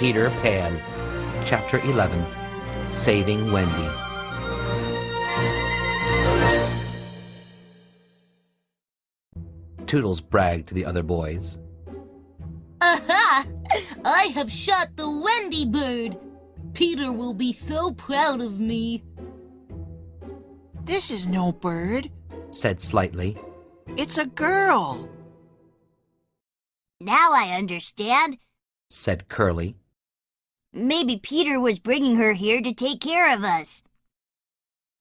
Peter Pan, Chapter 11, Saving Wendy. Toodles bragged to the other boys. Aha! I have shot the Wendy bird. Peter will be so proud of me. This is no bird, Said Slightly. it's a girl. Now I understand. Said Curly. Maybe Peter was bringing her here to take care of us.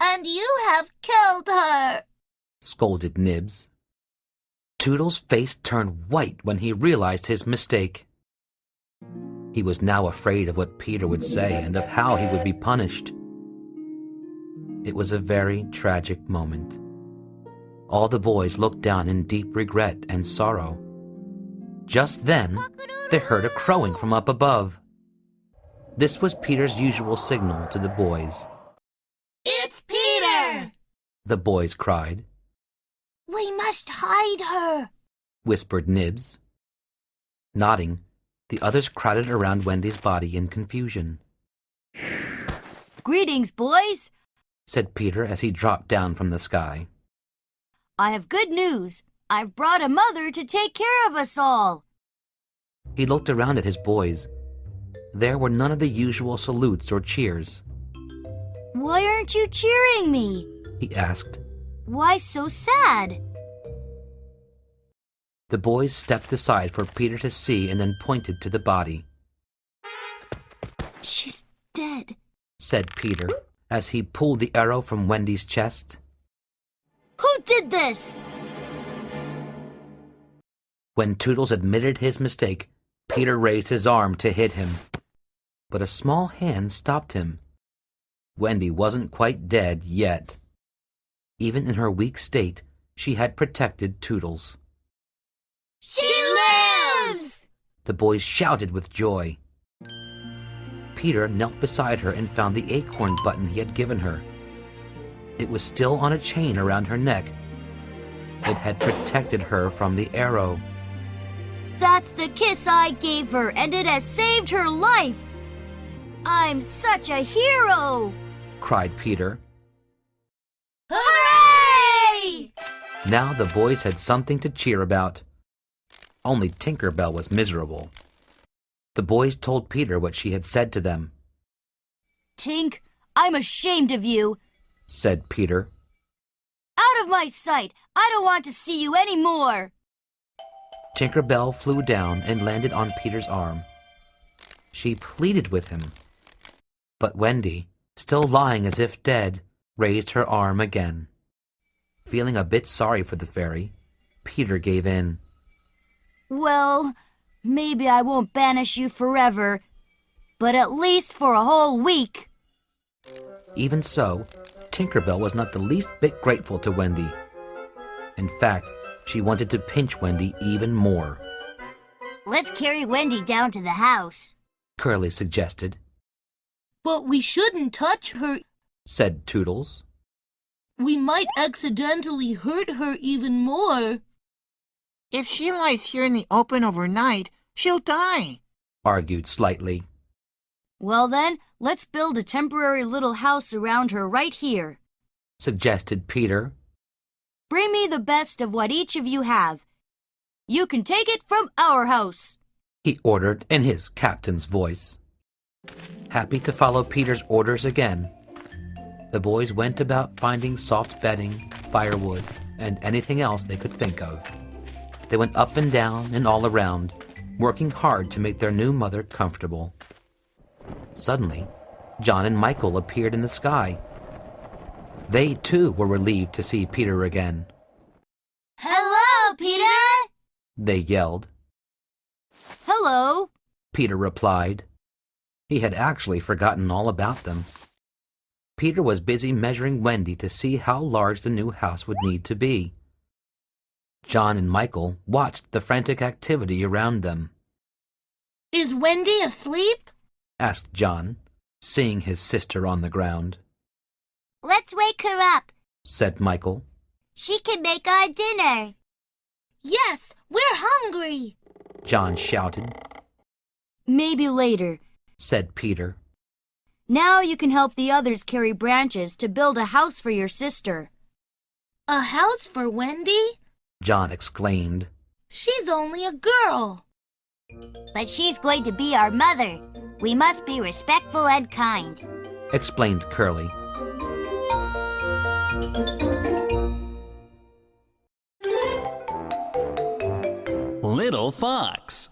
And you have killed her. Scolded Nibs. Toodles' face turned white when he realized his mistake. He was now afraid of what Peter would say and of how he would be punished. It was a very tragic moment. All the boys looked down in deep regret and sorrow. Just then, they heard a crowing from up above. This was Peter's usual signal to the boys. It's Peter! The boys cried. We must hide her. Whispered Nibs. Nodding, the others crowded around Wendy's body in confusion. Greetings, boys. Said Peter as he dropped down from the sky. I have good news. I've brought a mother to take care of us all. He looked around at his boys. There were none of the usual salutes or cheers. Why aren't you cheering me? He asked. Why so sad? The boys stepped aside for Peter to see and then pointed to the body. She's dead. Said Peter as he pulled the arrow from Wendy's chest. Who did this? When Toodles admitted his mistake, Peter raised his arm to hit him. But a small hand stopped him. Wendy wasn't quite dead yet. Even in her weak state, she had protected Toodles. She lives! The boys shouted with joy. Peter knelt beside her and found the acorn button he had given her. It was still on a chain around her neck. It had protected her from the arrow. That's the kiss I gave her, and it has saved her life. I'm such a hero! Cried Peter. Hooray! Now the boys had something to cheer about. Only Tinker Bell was miserable. The boys told Peter what she had said to them. Tink, I'm ashamed of you. Said Peter. Out of my sight. I don't want to see you anymore. Tinker Bell flew down and landed on Peter's arm. She pleaded with him. But Wendy, still lying as if dead, raised her arm again. Feeling a bit sorry for the fairy, Peter gave in. Well, maybe I won't banish you forever, but at least for a whole week. Even so, Tinker Bell was not the least bit grateful to Wendy. In fact, she wanted to pinch Wendy even more. Let's carry Wendy down to the house. Curly suggested. But we shouldn't touch her. Said Toodles. We might accidentally hurt her even more. If she lies here in the open overnight, she'll die. Argued Slightly. Well then, let's build a temporary little house around her right here. Suggested Peter. Bring me the best of what each of you have. You can take it from our house. He ordered in his captain's voice. Happy to follow Peter's orders again, the boys went about finding soft bedding, firewood, and anything else they could think of. They went up and down and all around, working hard to make their new mother comfortable. Suddenly, John and Michael appeared in the sky. They, too, were relieved to see Peter again. Hello, Peter! They yelled. Hello. Peter replied. He had actually forgotten all about them. Peter was busy measuring Wendy to see how large the new house would need to be. John and Michael watched the frantic activity around them. Is Wendy asleep? Asked John, seeing his sister on the ground. Let's wake her up. Said Michael. She can make our dinner. Yes, we're hungry. John shouted. Maybe later. said Peter. Now you can help the others carry branches to build a house for your sister. A house for Wendy? John exclaimed. She's only a girl. But she's going to be our mother. We must be respectful and kind, explained Curly. Little Fox.